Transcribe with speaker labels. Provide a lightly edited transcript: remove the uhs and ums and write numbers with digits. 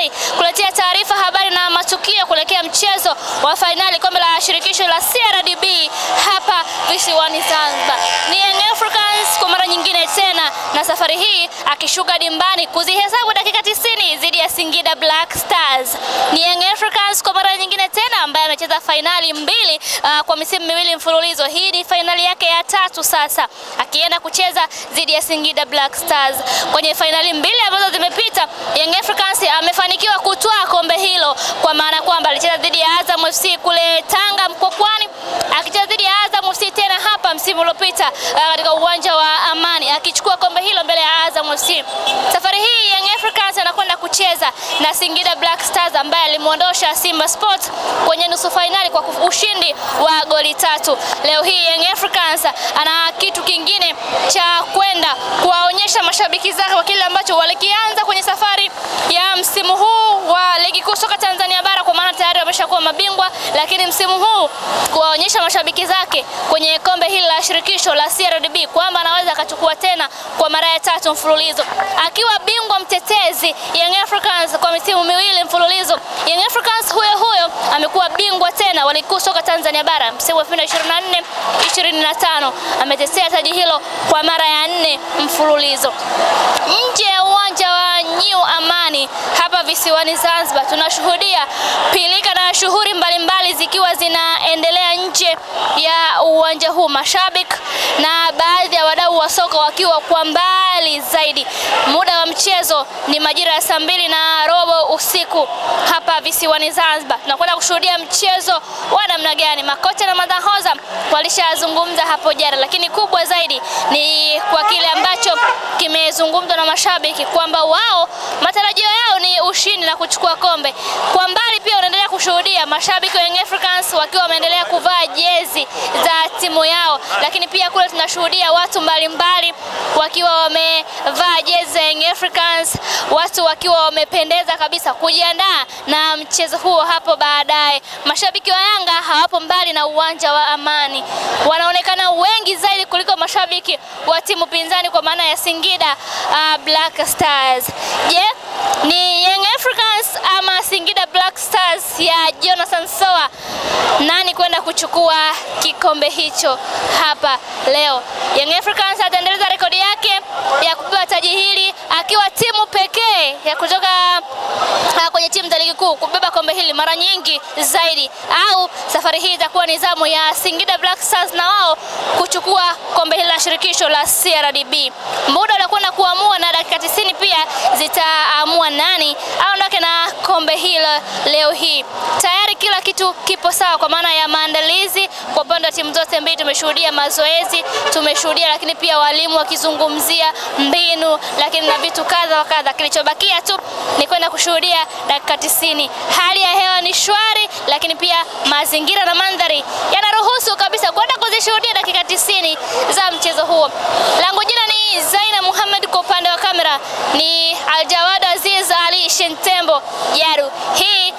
Speaker 1: tayari kuletea taarifa, habari na matukio kuelekea mchezo wa fainali kombe la shirikisho la CRDB hapa visiwani Zanzibar. Ni Young Africans kwa mara nyingine tena, na safari hii akishuka dimbani kuzihesabu dakika 90 dhidi ya Singida Black Stars. Ni Young Africans kwa mara nyingine tena ambaye amecheza fainali mbili kwa misimu miwili mfululizo. Hii ni fainali yake ya 3 sasa, akienda kucheza dhidi ya Singida Black Stars. Kwenye fainali mbili ambazo zimepita, Young Africans amefanikiwa kutwaa kombe hilo, kwa maana kwamba alicheza dhidi ya Azam FC kule Tanga Mkokwani, akicheza dhidi ya Azam FC tena hapa msimu uliopita katika uwanja wa Amani, akichukua kombe hilo mbele ya Azam FC. Safari hii Young Africans anakwenda kucheza na Singida Black Stars ambaye alimuondosha Simba Sports kwenye nusu fainali kwa ushindi wa goli 3. Leo hii Young Africans ana kitu kingine cha kwenda kuwaonyesha mashabiki zake kwa kile ambacho walikianza kwenye safari ya msimu huu wa ligi kuu soka Tanzania bara, kwa maana tayari wameshakuwa mabingwa, lakini msimu huu kuwaonyesha mashabiki zake kwenye kombe hili la shirikisho la CRDB kwamba anaweza akachukua tena kwa mara ya 3 mfululizo, akiwa bingwa mtetezi Young Africans kwa misimu miwili mfululizo. Young Africans huyo amekuwa bingwa tena wa ligi kuu soka Tanzania bara msimu wa 2024-2025, ametetea taji hilo kwa mara ya 4 mfululizo. Nje ya uwanja wa New Amani hapa visiwani Zanzibar tunashuhudia pilika na shughuli mbalimbali zikiwa zinaendelea nje ya uwanja huu, mashabiki na baadhi ya wadau wa soka wakiwa kwa mbali zaidi. Muda wa mchezo ni majira ya 2:15 usiku hapa visiwani Zanzibar. Tunakwenda kushuhudia mchezo wa namna gani. Makocha na madahoza walishazungumza hapo jana, lakini kubwa zaidi ni kwa kile ambacho kimezungumzwa na mashabiki kwamba wao matarajio yao ni ushindi na kuchukua kombe. Kwa mbali pia unaendelea kushuhudia mashabiki wa Young Africans wakiwa wameendelea kuvaa jezi za timu yao, lakini pia kule tunashuhudia watu mbalimbali wakiwa wamevaa jezi za Young Africans, watu wakiwa wamependeza kabisa kujiandaa na mchezo huo hapo baadaye. Mashabiki wa Yanga hawapo mbali na uwanja wa Amani, wanaonekana wengi zaidi kuliko mashabiki wa timu pinzani kwa maana ya Singida Black Stars. Je, ni Young Africans ama Singida Black Stars ya Jonathan Soa nani kwenda kuchukua kikombe hicho hapa leo? Young Africans ataendeleza rekodi yake ya kupewa taji hili akiwa timu pekee ya kutoka kwenye timu za ligi kuu kubeba kombe hili mara nyingi zaidi, au safari hii itakuwa ni zamu ya Singida Black Stars na wao kuchukua kombe hili la shirikisho la CRDB? Muda unakwenda kuamua na dakika 90 pia zitaamua nani aondoke na kombe hilo leo hii. Tayari kila kitu kipo sawa kwa maana ya maandalizi kwa upande wa timu zote mbili. Tumeshuhudia mazoezi, tumeshuhudia lakini pia walimu wakizungumzia mbinu, lakini na vitu kadha wa kadha. Kilichobakia tu ni kwenda kushuhudia dakika 90. Hali ya hewa ni shwari, lakini pia mazingira na mandhari yanaruhusu kabisa kwenda kuzishuhudia dakika 90 za mchezo huo. Langu jina ni Zaina Muhammad, kwa upande wa kamera ni Aljawad Aziz Ali Shentembo Yaru. Hii